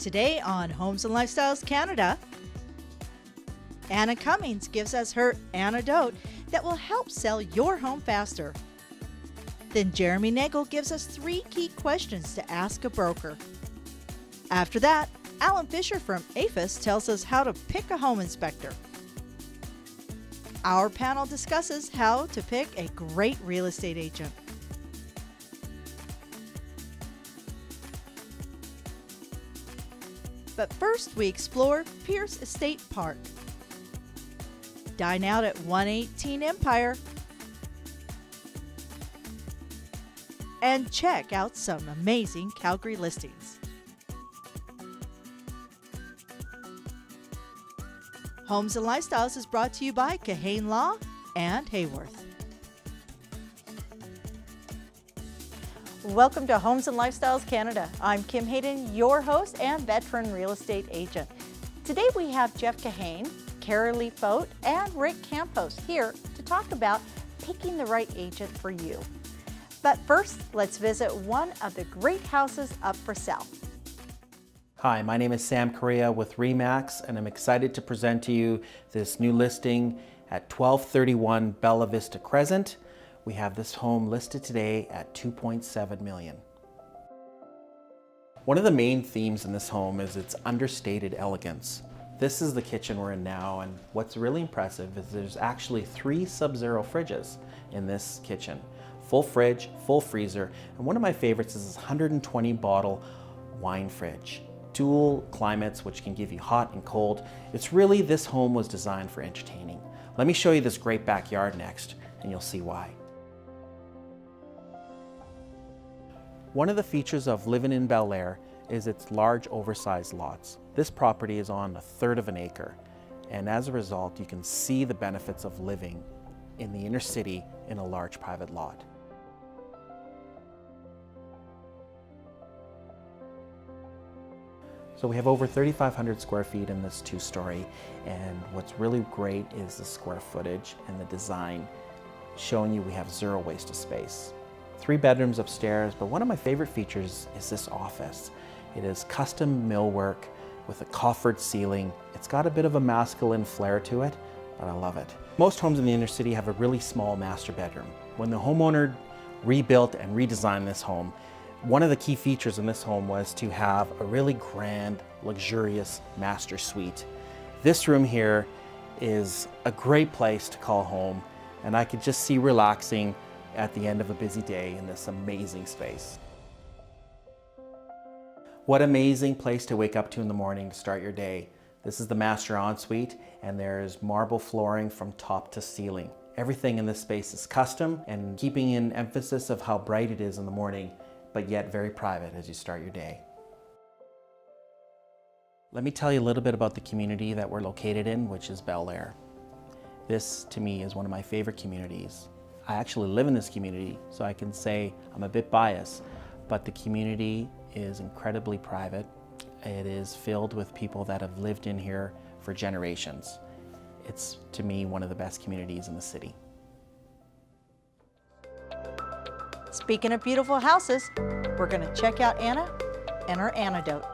Today on Homes and Lifestyles Canada, Anna Cummings gives us her antidote that will help sell your home faster. Then Jeremy Nagel gives us 3 key questions to ask a broker. After that, Alan Fisher from APHIS tells us how to pick a home inspector. Our panel discusses how to pick a great real estate agent. But first, we explore Pierce Estate Park. Dine out at 118 Empire. And check out some amazing Calgary listings. Homes and Lifestyles is brought to you by Kahane Law and Hayworth. Welcome to Homes and Lifestyles Canada. I'm Kim Hayden, your host and veteran real estate agent. Today we have Jeff Kahane, Carolee Fote, and Rick Campos here to talk about picking the right agent for you. But first, let's visit one of the great houses up for sale. Hi, my name is Sam Correa with Ramage, and I'm excited to present to you this new listing at 1231 Bella Vista Crescent. We have this home listed today at $2.7 million. One of the main themes in this home is its understated elegance. This is the kitchen we're in now, and what's really impressive is there's actually 3 Sub-Zero fridges in this kitchen. Full fridge, full freezer, and one of my favorites is this 120 bottle wine fridge. Dual climates which can give you hot and cold. It's really, this home was designed for entertaining. Let me show you this great backyard next, and you'll see why. One of the features of living in Bel Air is its large oversized lots. This property is on 1/3 of an acre, and as a result you can see the benefits of living in the inner city in a large private lot. So we have over 3,500 square feet in this 2-story, and what's really great is the square footage and the design, showing you we have 0 waste of space. 3 bedrooms upstairs, but one of my favorite features is this office. It is custom millwork with a coffered ceiling. It's got a bit of a masculine flair to it, but I love it. Most homes in the inner city have a really small master bedroom. When the homeowner rebuilt and redesigned this home, one of the key features in this home was to have a really grand, luxurious master suite. This room here is a great place to call home, and I could just see relaxing at the end of a busy day in this amazing space. What amazing place to wake up to in the morning to start your day. This is the master ensuite, and there's marble flooring from top to ceiling. Everything in this space is custom and keeping an emphasis of how bright it is in the morning, but yet very private as you start your day. Let me tell you a little bit about the community that we're located in, which is Bel Air. This, to me, is one of my favorite communities. I actually live in this community, so I can say I'm a bit biased, but the community is incredibly private. It is filled with people that have lived in here for generations. It's, to me, one of the best communities in the city. Speaking of beautiful houses, we're going to check out Anna and her antidote.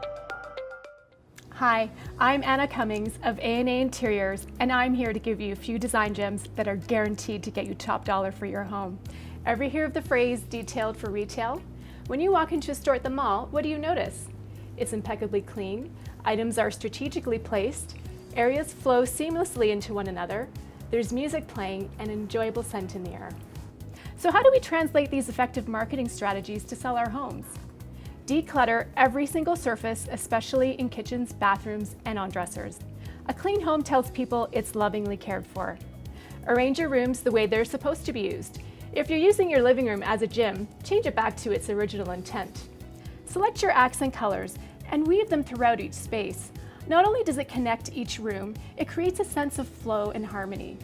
Hi, I'm Anna Cummings of A&A Interiors, and I'm here to give you a few design gems that are guaranteed to get you top dollar for your home. Ever hear of the phrase detailed for retail? When you walk into a store at the mall, what do you notice? It's impeccably clean, items are strategically placed, areas flow seamlessly into one another, there's music playing, and an enjoyable scent in the air. So how do we translate these effective marketing strategies to sell our homes? Declutter every single surface, especially in kitchens, bathrooms, and on dressers. A clean home tells people it's lovingly cared for. Arrange your rooms the way they're supposed to be used. If you're using your living room as a gym, change it back to its original intent. Select your accent colors and weave them throughout each space. Not only does it connect each room, it creates a sense of flow and harmony.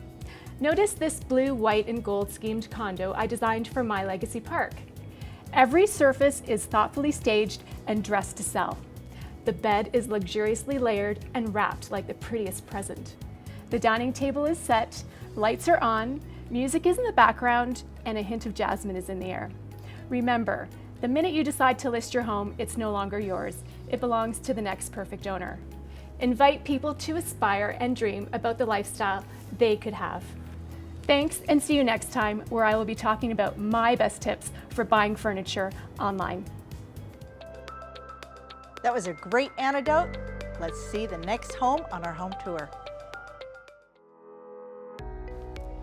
Notice this blue, white, and gold schemed condo I designed for my legacy park. Every surface is thoughtfully staged and dressed to sell. The bed is luxuriously layered and wrapped like the prettiest present. The dining table is set, lights are on, music is in the background, and a hint of jasmine is in the air. Remember, The minute you decide to list your home, it's no longer yours. It belongs to the next perfect owner. Invite people to aspire and dream about the lifestyle they could have. Thanks, and see you next time, where I will be talking about my best tips for buying furniture online. That was a great anecdote. Let's see the next home on our home tour.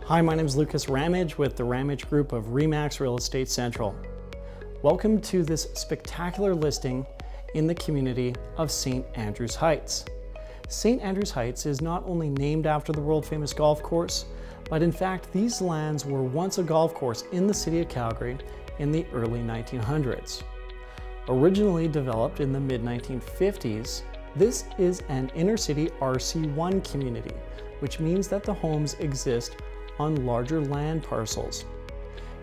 Hi, my name is Lucas Ramage with the Ramage Group of Remax Real Estate Central. Welcome to this spectacular listing in the community of St. Andrews Heights. St. Andrews Heights is not only named after the world-famous golf course, but in fact these lands were once a golf course in the city of Calgary in the early 1900s. Originally developed in the mid-1950s, this is an inner-city RC1 community, which means that the homes exist on larger land parcels.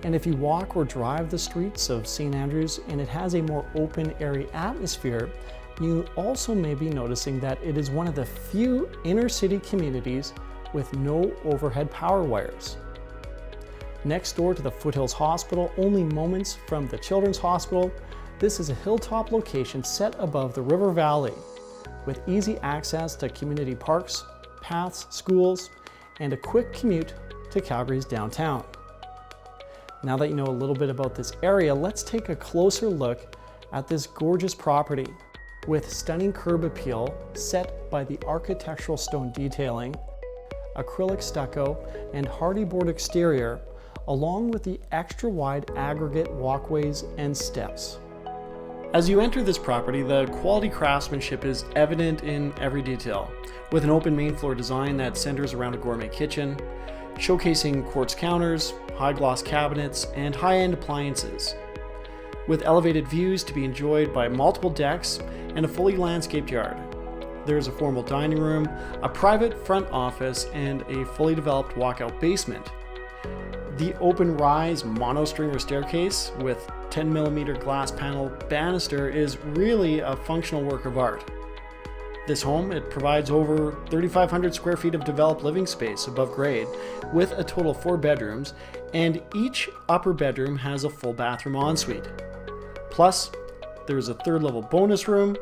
And if you walk or drive the streets of St. Andrews and it has a more open, airy atmosphere, you also may be noticing that it is one of the few inner city communities with no overhead power wires. Next door to the Foothills Hospital, only moments from the Children's Hospital, this is a hilltop location set above the river valley with easy access to community parks, paths, schools, and a quick commute to Calgary's downtown. Now that you know a little bit about this area, let's take a closer look at this gorgeous property with stunning curb appeal set by the architectural stone detailing, acrylic stucco, and hardy board exterior, along with the extra wide aggregate walkways and steps. As you enter this property, the quality craftsmanship is evident in every detail, with an open main floor design that centers around a gourmet kitchen, showcasing quartz counters, high gloss cabinets, and high-end appliances. With elevated views to be enjoyed by multiple decks and a fully landscaped yard. There is a formal dining room, a private front office, and a fully developed walkout basement. The open rise mono-stringer staircase with 10mm glass panel banister is really a functional work of art. This home, it provides over 3,500 square feet of developed living space above grade, with a total of 4 bedrooms, and each upper bedroom has a full bathroom ensuite. Plus, there's a 3rd level bonus room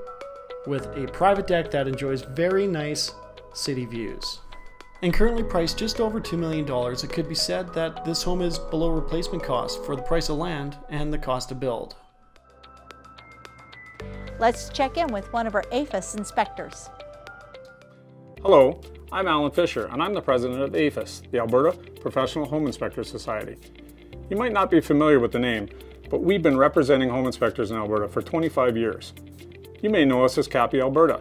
with a private deck that enjoys very nice city views. And currently priced just over $2 million, it could be said that this home is below replacement cost for the price of land and the cost to build. Let's check in with one of our APHIS inspectors. Hello, I'm Alan Fisher, and I'm the president of APHIS, the Alberta Professional Home Inspectors Society. You might not be familiar with the name, but we've been representing home inspectors in Alberta for 25 years. You may know us as CAPI Alberta.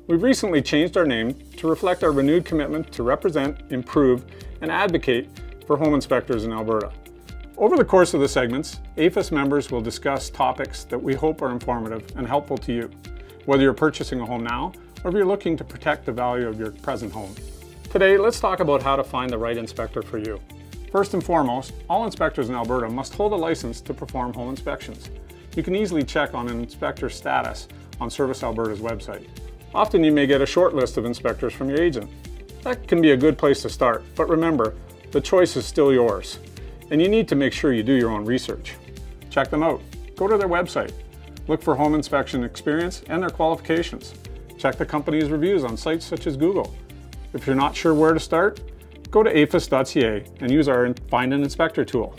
We've recently changed our name to reflect our renewed commitment to represent, improve, and advocate for home inspectors in Alberta. Over the course of the segments, APHIS members will discuss topics that we hope are informative and helpful to you, whether you're purchasing a home now or if you're looking to protect the value of your present home. Today, let's talk about how to find the right inspector for you. First and foremost, all inspectors in Alberta must hold a license to perform home inspections. You can easily check on an inspector's status on Service Alberta's website. Often you may get a short list of inspectors from your agent. That can be a good place to start, but remember, the choice is still yours. And you need to make sure you do your own research. Check them out. Go to their website. Look for home inspection experience and their qualifications. Check the company's reviews on sites such as Google. If you're not sure where to start, go to aphis.ca and use our Find an Inspector tool.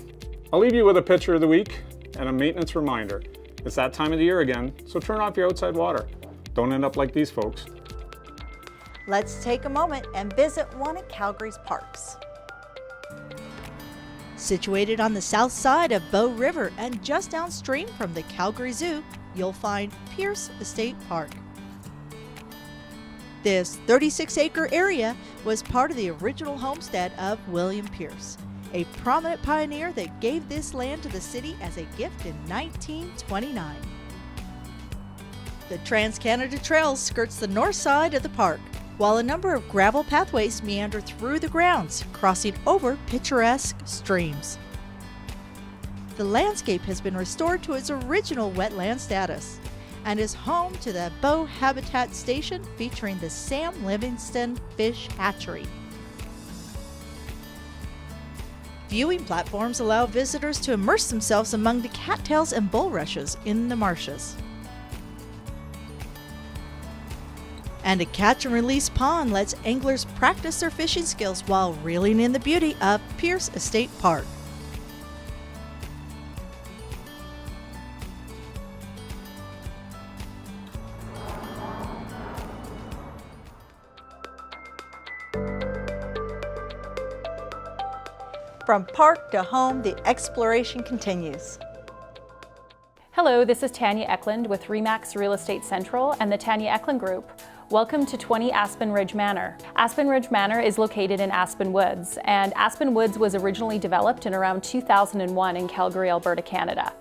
I'll leave you with a picture of the week and a maintenance reminder. It's that time of the year again, so turn off your outside water. Don't end up like these folks. Let's take a moment and visit one of Calgary's parks. Situated on the south side of Bow River and just downstream from the Calgary Zoo, you'll find Pierce Estate Park. This 36-acre area was part of the original homestead of William Pierce, a prominent pioneer that gave this land to the city as a gift in 1929. The Trans-Canada Trail skirts the north side of the park, while a number of gravel pathways meander through the grounds, crossing over picturesque streams. The landscape has been restored to its original wetland status and is home to the Bow Habitat Station featuring the Sam Livingston Fish Hatchery. Viewing platforms allow visitors to immerse themselves among the cattails and bulrushes in the marshes. And a catch and release pond lets anglers practice their fishing skills while reeling in the beauty of Pierce Estate Park. From park to home, the exploration continues. Hello, this is Tanya Eklund with Remax Real Estate Central and the Tanya Eklund Group. Welcome to 20 Aspen Ridge Manor. Aspen Ridge Manor is located in Aspen Woods, and Aspen Woods was originally developed in around 2001 in Calgary, Alberta, Canada.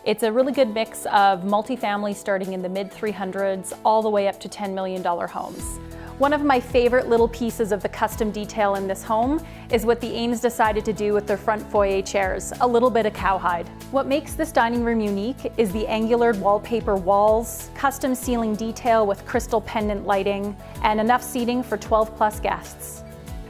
It's a really good mix of multifamily starting in the mid-300s all the way up to $10 million homes. One of my favorite little pieces of the custom detail in this home is what the Ames decided to do with their front foyer chairs, a little bit of cowhide. What makes this dining room unique is the angular wallpaper walls, custom ceiling detail with crystal pendant lighting, and enough seating for 12 plus guests.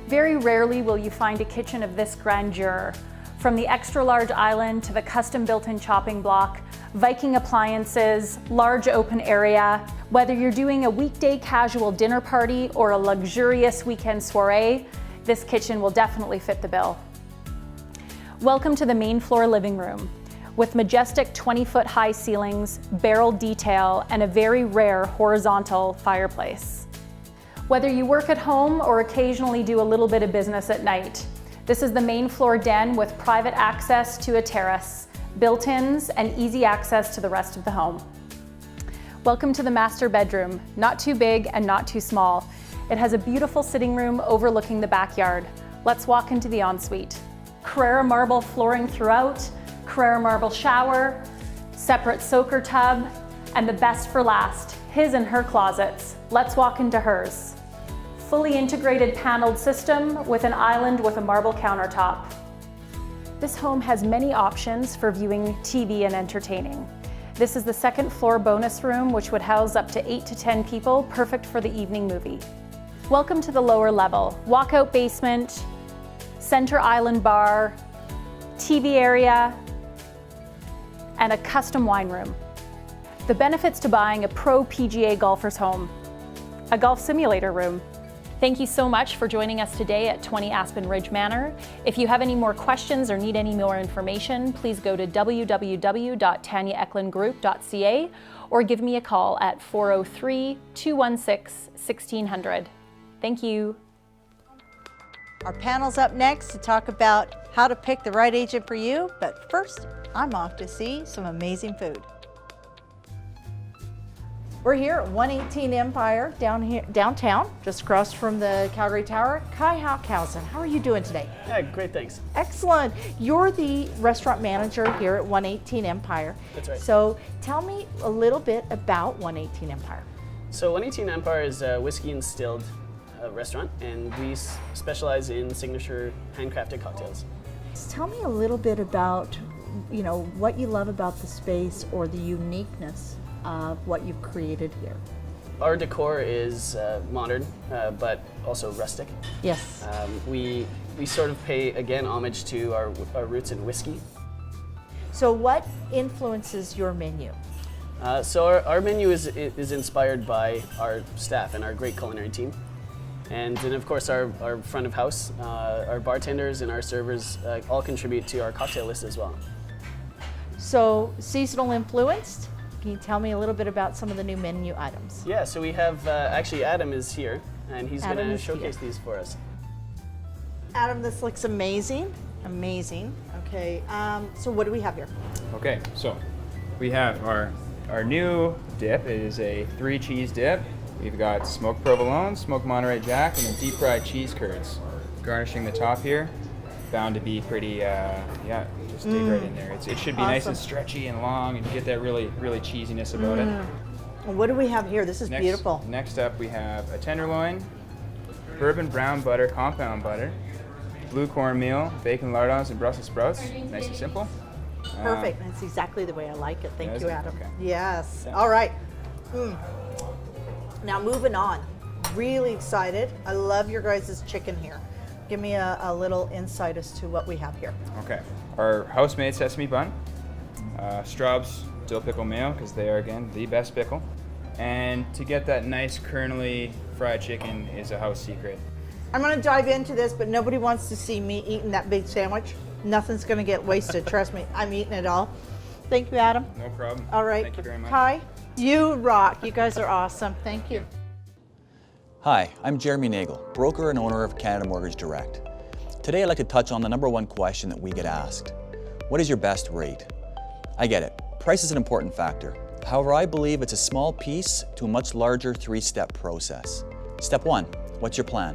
Very rarely will you find a kitchen of this grandeur. From the extra large island to the custom built-in chopping block, Viking appliances, large open area. Whether you're doing a weekday casual dinner party or a luxurious weekend soiree, this kitchen will definitely fit the bill. Welcome to the main floor living room. With majestic 20-foot high ceilings, barrel detail, and a very rare horizontal fireplace. Whether you work at home or occasionally do a little bit of business at night, this is the main floor den with private access to a terrace, built-ins, and easy access to the rest of the home. Welcome to the master bedroom. Not too big and not too small. It has a beautiful sitting room overlooking the backyard. Let's walk into the ensuite. Carrara marble flooring throughout, Carrara marble shower, separate soaker tub, and the best for last, his and her closets. Let's walk into hers. Fully integrated paneled system with an island with a marble countertop. This home has many options for viewing TV and entertaining. This is the second floor bonus room, which would house up to 8 to 10 people, perfect for the evening movie. Welcome to the lower level. Walkout basement, center island bar, TV area, and a custom wine room. The benefits to buying a pro PGA golfer's home. A golf simulator room. Thank you so much for joining us today at 20 Aspen Ridge Manor. If you have any more questions or need any more information, please go to www.tanyaeklundgroup.ca or give me a call at 403-216-1600. Thank you. Our panel's up next to talk about how to pick the right agent for you, but first, I'm off to see some amazing food. We're here at 118 Empire downtown, just across from the Calgary Tower. Kai Haukhausen, how are you doing today? Yeah, great, thanks. Excellent. You're the restaurant manager here at 118 Empire. That's right. So tell me a little bit about 118 Empire. So 118 Empire is a whiskey and distilled restaurant, and we specialize in signature handcrafted cocktails. Tell me a little bit about, what you love about the space or the uniqueness of what you've created here. Our decor is modern, but also rustic. Yes. We sort of pay, again, homage to our roots in whiskey. So what influences your menu? So our menu is inspired by our staff and our great culinary team. And then, of course, our front of house, our bartenders and our servers all contribute to our cocktail list as well. So seasonal influenced? Can you tell me a little bit about some of the new menu items? Yeah, so we have, actually Adam is here, and he's going to showcase these for us. Adam, this looks amazing. Amazing. Okay, so what do we have here? Okay, so we have our new dip. It is a 3 cheese dip. We've got smoked provolone, smoked Monterey Jack, and then deep fried cheese curds. Garnishing the top here. Bound to be pretty, just dig right in there. It should be nice and stretchy and long, and you get that really cheesiness about it. What do we have here? This is beautiful. Next up, we have a tenderloin, bourbon brown butter, compound butter, blue cornmeal, bacon lardons, and Brussels sprouts. Nice and simple. Perfect. That's exactly the way I like it. Thank you, Adam. Okay. Yes. All right. Now moving on. Really excited. I love your guys' chicken here. give me a little insight as to what we have here. Okay. Our house-made sesame bun, Straub's dill pickle mayo, because they are, again, the best pickle. And to get that nice kernely fried chicken is a house secret. I'm going to dive into this, but nobody wants to see me eating that big sandwich. Nothing's going to get wasted. Trust me, I'm eating it all. Thank you, Adam. No problem. All right. Thank you very much. Hi. You rock. You guys are awesome. Thank you. Hi, I'm Jeremy Nagel, broker and owner of Canada Mortgage Direct. Today I'd like to touch on the #1 question that we get asked. What is your best rate? I get it. Price is an important factor. However, I believe it's a small piece to a much larger 3-step process. Step 1, what's your plan?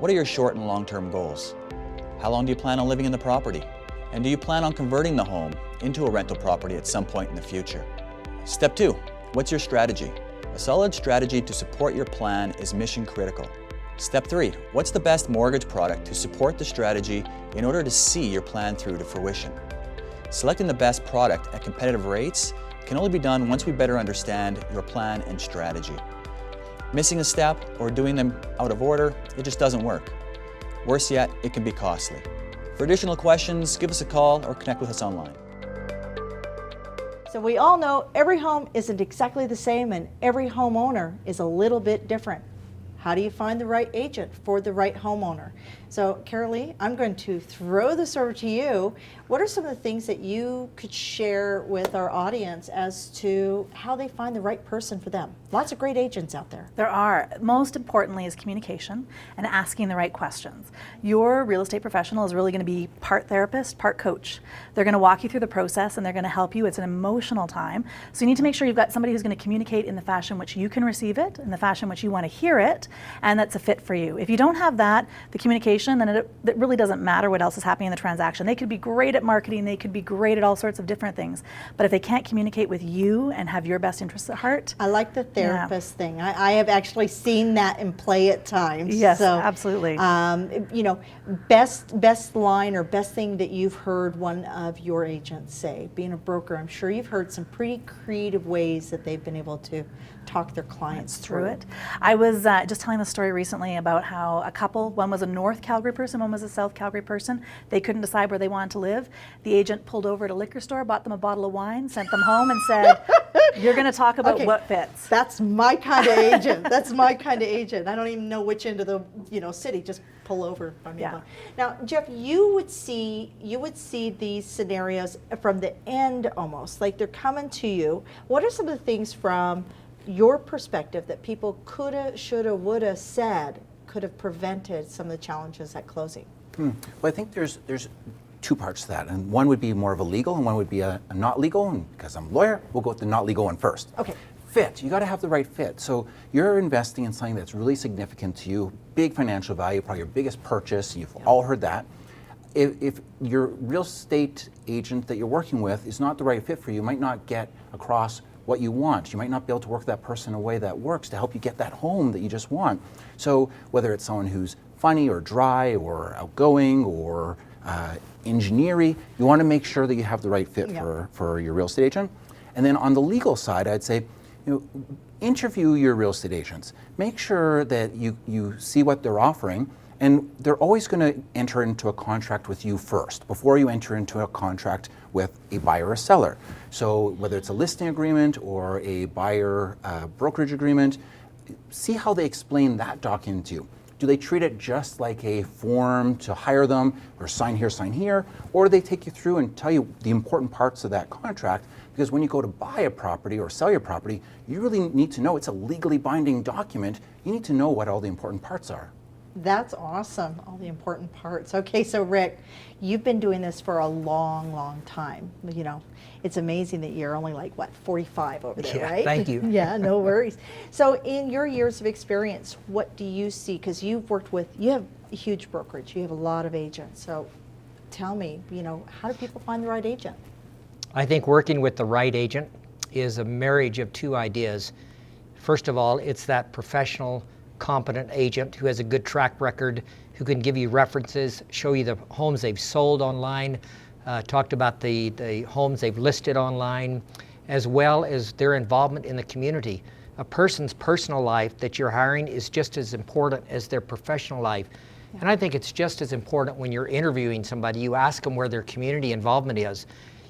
What are your short and long-term goals? How long do you plan on living in the property? And do you plan on converting the home into a rental property at some point in the future? Step 2, what's your strategy? A solid strategy to support your plan is mission critical. Step 3, what's the best mortgage product to support the strategy in order to see your plan through to fruition? Selecting the best product at competitive rates can only be done once we better understand your plan and strategy. Missing a step or doing them out of order, it just doesn't work. Worse yet, it can be costly. For additional questions, give us a call or connect with us online. So we all know every home isn't exactly the same and every homeowner is a little bit different. How do you find the right agent for the right homeowner? So Carolee, I'm going to throw this over to you. What are some of the things that you could share with our audience as to how they find the right person for them? Lots of great agents out there. There are. Most importantly is communication and asking the right questions. Your real estate professional is really going to be part therapist, part coach. They're going to walk you through the process and they're going to help you. It's an emotional time. So you need to make sure you've got somebody who's going to communicate in the fashion which you can receive it, in the fashion which you want to hear it, and that's a fit for you. If you don't have that, the communication, then it really doesn't matter what else is happening in the transaction. They could be great at marketing, they could be great at all sorts of different things, but if they can't communicate with you and have your best interests at heart. I like the therapist thing. I have actually seen that in play at times. Yes, so, absolutely. You know, best line or best thing that you've heard one of your agents say. Being a broker, I'm sure you've heard some pretty creative ways that they've been able to talk their clients through it. I was just telling the story recently about how a couple, one was a North Calgary person, one was a South Calgary person. They couldn't decide where they wanted to live. The agent pulled over at a liquor store, bought them a bottle of wine, sent them home and said, you're going to talk about what fits. That's my kind of agent. That's my kind of agent. I don't even know which end of the city, just pull over. Now, Jeff, you would see these scenarios from the end almost, like they're coming to you. What are some of the things from your perspective that people coulda, shoulda, woulda said could have prevented some of the challenges at closing? Well, I think there's 2 parts to that, and one would be more of a legal and one would be a not legal, and because I'm a lawyer, we'll go with the not legal one first. Okay. Fit, you got to have the right fit. So you're investing in something that's really significant to you, big financial value, probably your biggest purchase, you've all heard that. If your real estate agent that you're working with is not the right fit for you, might not get across what you want. You might not be able to work that person in a way that works to help you get that home that you just want. So whether it's someone who's funny or dry or outgoing or engineering, you want to make sure that you have the right fit for your real estate agent. And then on the legal side, I'd say, interview your real estate agents. Make sure that you see what they're offering, and they're always going to enter into a contract with you first before you enter into a contract with a buyer or seller. So whether it's a listing agreement or a buyer brokerage agreement, see how they explain that document to you. Do they treat it just like a form to hire them, or sign here, or do they take you through and tell you the important parts of that contract? Because when you go to buy a property or sell your property, you really need to know it's a legally binding document. You need to know what all the important parts are. That's awesome, all the important parts. Okay, so Rick, you've been doing this for a long, long time. You know, it's amazing that you're only like, what, 45 over there, right? Thank you. Yeah, no worries. So in your years of experience, what do you see? Because you have a huge brokerage, you have a lot of agents. So tell me, how do people find the right agent? I think working with the right agent is a marriage of 2 ideas. First of all, it's that professional, competent agent who has a good track record, who can give you references, show you the homes they've sold online, talked about the homes they've listed online, as well as their involvement in the community. A person's personal life that you're hiring is just as important as their professional life. And I think it's just as important when you're interviewing somebody, you ask them where their community involvement is.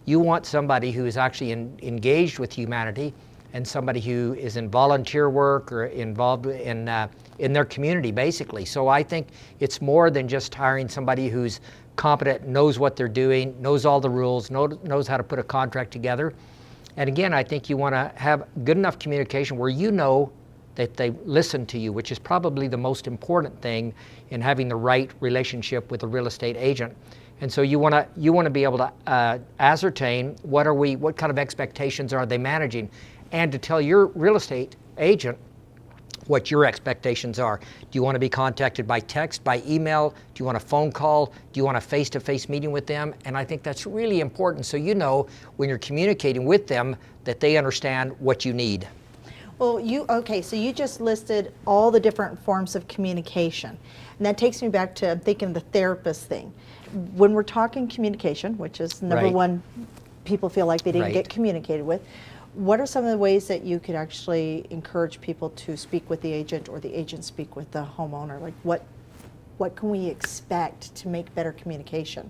You want somebody who is actually engaged with humanity and somebody who is in volunteer work or involved in their community, basically. So I think it's more than just hiring somebody who's competent, knows what they're doing, knows all the rules, knows how to put a contract together. And again, I think you want to have good enough communication where you know that they listen to you, which is probably the most important thing in having the right relationship with a real estate agent. And so you want to be able to ascertain what kind of expectations are they managing, and to tell your real estate agent what your expectations are. Do you want to be contacted by text, by email? Do you want a phone call? Do you want a face-to-face meeting with them? And I think that's really important, so you know when you're communicating with them that they understand what you need. Well, so you just listed all the different forms of communication. And that takes me back to, I'm thinking, the therapist thing. When we're talking communication, which is number one, people feel like they didn't get communicated with, what are some of the ways that you could actually encourage people to speak with the agent or the agent speak with the homeowner? Like what can we expect to make better communication?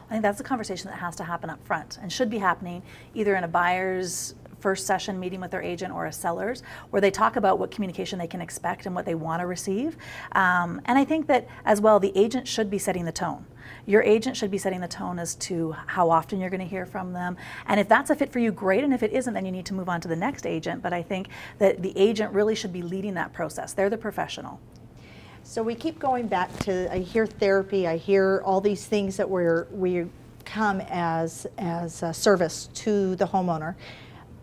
I think that's a conversation that has to happen up front and should be happening either in a buyer's first session meeting with their agent or a seller's, where they talk about what communication they can expect and what they want to receive. And I think that as well, the agent should be setting the tone. Your agent should be setting the tone as to how often you're going to hear from them. And if that's a fit for you, great. And if it isn't, then you need to move on to the next agent. But I think that the agent really should be leading that process. They're the professional. So we keep going back to, I hear therapy, I hear all these things that we come as a service to the homeowner.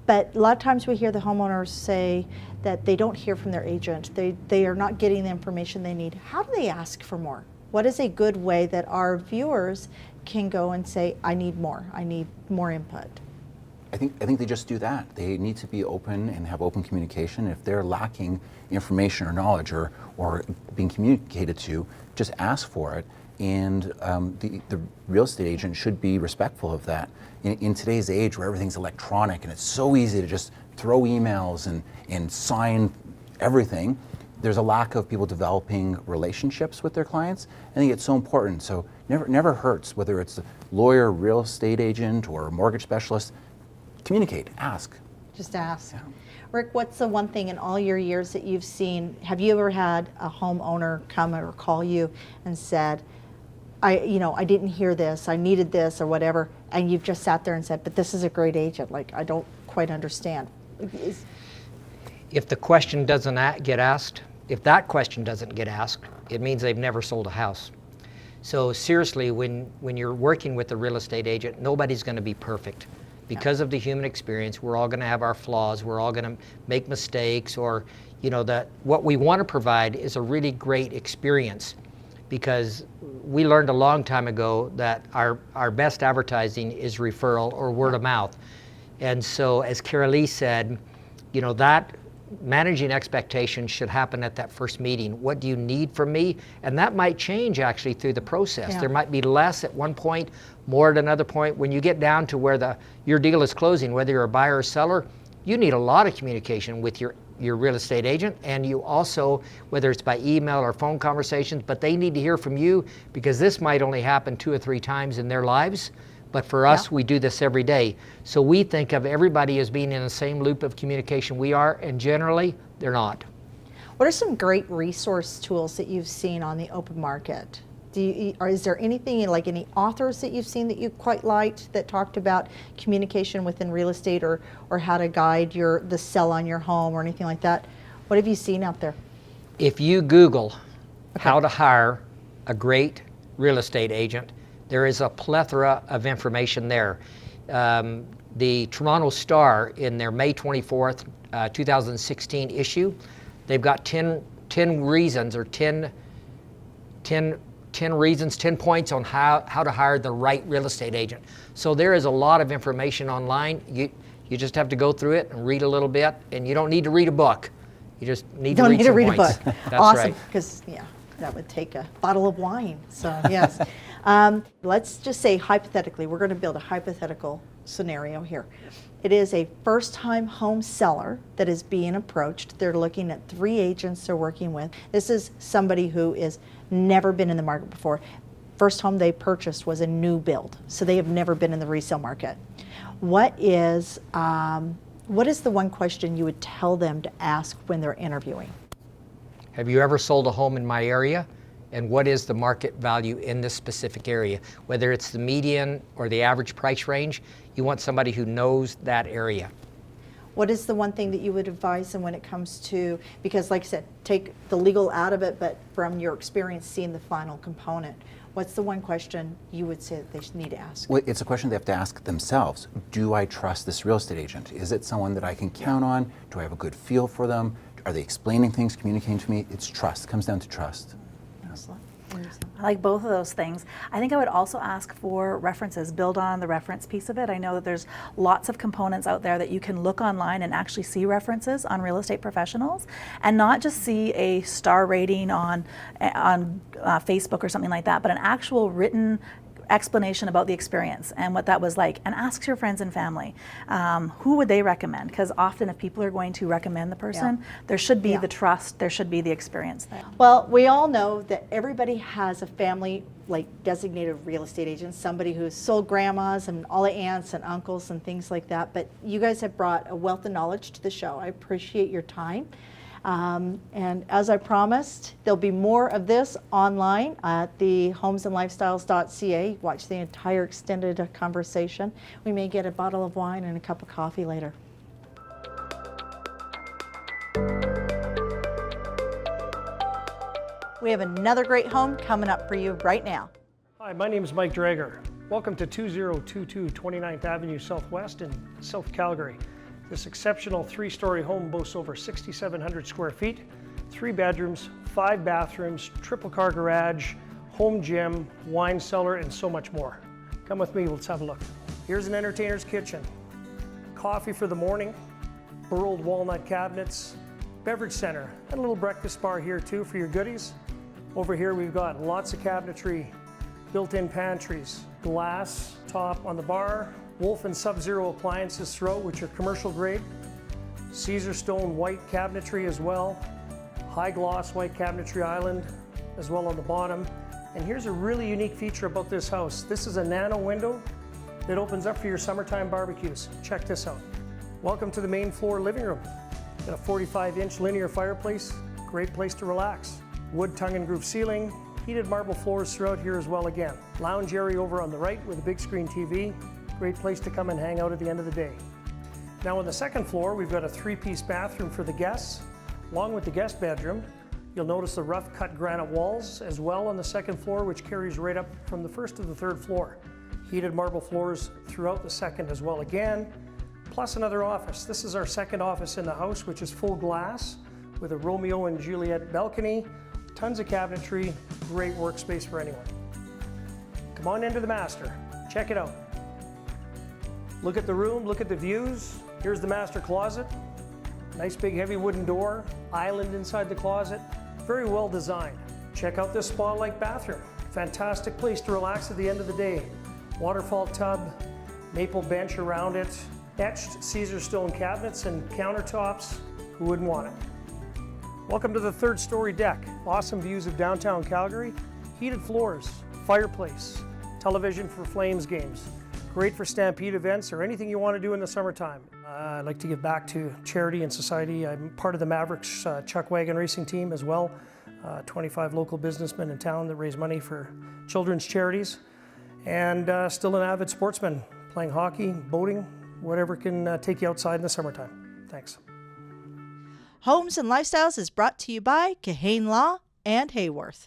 But a lot of times we hear the homeowners say that they don't hear from their agent. They are not getting the information they need. How do they ask for more? What is a good way that our viewers can go and say, I need more input? I think they just do that. They need to be open and have open communication. If they're lacking information or knowledge or being communicated to, just ask for it. And the real estate agent should be respectful of that. In today's age where everything's electronic and it's so easy to just throw emails and sign everything, there's a lack of people developing relationships with their clients. I think it's so important. So never hurts, whether it's a lawyer, real estate agent, or a mortgage specialist. Communicate, ask. Just ask. Yeah. Rick, what's the one thing in all your years that you've seen? Have you ever had a homeowner come or call you and said, I didn't hear this, I needed this or whatever, and you've just sat there and said, but this is a great agent, like I don't quite understand? If the question doesn't get asked, if that question doesn't get asked, it means they've never sold a house. So seriously, when you're working with a real estate agent, nobody's going to be perfect. Because of the human experience, we're all going to have our flaws, we're all going to make mistakes, or that what we want to provide is a really great experience. Because we learned a long time ago that our best advertising is referral or word of mouth. And so as Carolee said, that managing expectations should happen at that first meeting. What do you need from me? And that might change actually through the process. Yeah. There might be less at one point, more at another point. When you get down to where your deal is closing, whether you're a buyer or seller, you need a lot of communication with your real estate agent, and you also, whether it's by email or phone conversations, but they need to hear from you, because this might only happen 2 or 3 times in their lives, but for us, we do this every day. So we think of everybody as being in the same loop of communication we are, and generally, they're not. What are some great resource tools that you've seen on the open market? Is there anything, like any authors that you've seen that you quite liked that talked about communication within real estate, or how to guide the sell on your home or anything like that? What have you seen out there? If you Google how to hire a great real estate agent, there is a plethora of information there. The Toronto Star, in their May 24th, 2016 issue, they've got 10 reasons, or 10 reasons, 10 points on how to hire the right real estate agent. So there is a lot of information online. You just have to go through it and read a little bit, and you don't need to read a book. You just need to read some points. A book. That's awesome, right. because that would take a bottle of wine. So yes, let's just say hypothetically, we're going to build a hypothetical scenario here. It is a first-time home seller that is being approached. They're looking at 3 agents they're working with. This is somebody who is never been in the market before. First home they purchased was a new build, so they have never been in the resale market. What is the one question you would tell them to ask when they're interviewing? Have you ever sold a home in my area? And what is the market value in this specific area? Whether it's the median or the average price range, you want somebody who knows that area. What is the one thing that you would advise them when it comes to, because like I said, take the legal out of it, but from your experience seeing the final component, what's the one question you would say that they need to ask? Well, it's a question they have to ask themselves. Do I trust this real estate agent? Is it someone that I can count on? Do I have a good feel for them? Are they explaining things, communicating to me? It's trust. It comes down to trust. I like both of those things. I think I would also ask for references, build on the reference piece of it. I know that there's lots of components out there that you can look online and actually see references on real estate professionals, and not just see a star rating on Facebook or something like that, but an actual written explanation about the experience and what that was like. And ask your friends and family, who would they recommend? Because often if people are going to recommend the person, there should be the trust, there should be the experience there. Well, we all know that everybody has a family like designated real estate agent, somebody who's sold grandmas and all the aunts and uncles and things like that. But you guys have brought a wealth of knowledge to the show. I appreciate your time. And as I promised, there'll be more of this online at the homesandlifestyles.ca. Watch the entire extended conversation. We may get a bottle of wine and a cup of coffee later. We have another great home coming up for you right now. Hi, my name is Mike Drager. Welcome to 2022 29th Avenue Southwest in South Calgary. This exceptional 3-story home boasts over 6,700 square feet, 3 bedrooms, 5 bathrooms, triple car garage, home gym, wine cellar, and so much more. Come with me, let's have a look. Here's an entertainer's kitchen. Coffee for the morning, burled walnut cabinets, beverage center, and a little breakfast bar here too for your goodies. Over here we've got lots of cabinetry, built-in pantries, glass top on the bar, Wolf and Sub-Zero appliances throughout, which are commercial grade. Caesar stone white cabinetry as well. High gloss white cabinetry island as well on the bottom. And here's a really unique feature about this house. This is a nano window that opens up for your summertime barbecues. Check this out. Welcome to the main floor living room. Got a 45-inch linear fireplace, great place to relax. Wood tongue and groove ceiling, heated marble floors throughout here as well again. Lounge area over on the right with a big screen TV. Great place to come and hang out at the end of the day. Now on the second floor, we've got a 3-piece bathroom for the guests. Along with the guest bedroom, you'll notice the rough cut granite walls as well on the second floor, which carries right up from the first to the third floor. Heated marble floors throughout the second as well again, plus another office. This is our second office in the house, which is full glass with a Romeo and Juliet balcony, tons of cabinetry, great workspace for anyone. Come on into the master, check it out. Look at the room, look at the views. Here's the master closet. Nice big heavy wooden door, island inside the closet. Very well designed. Check out this spa-like bathroom. Fantastic place to relax at the end of the day. Waterfall tub, maple bench around it, etched Caesar stone cabinets and countertops. Who wouldn't want it? Welcome to the 3rd-story deck. Awesome views of downtown Calgary. Heated floors, fireplace, television for Flames games. Great for Stampede events or anything you want to do in the summertime. I'd like to give back to charity and society. I'm part of the Mavericks Chuck Wagon racing team as well. 25 local businessmen in town that raise money for children's charities. And still an avid sportsman, playing hockey, boating, whatever can take you outside in the summertime. Thanks. Homes and Lifestyles is brought to you by Kahane Law and Hayworth.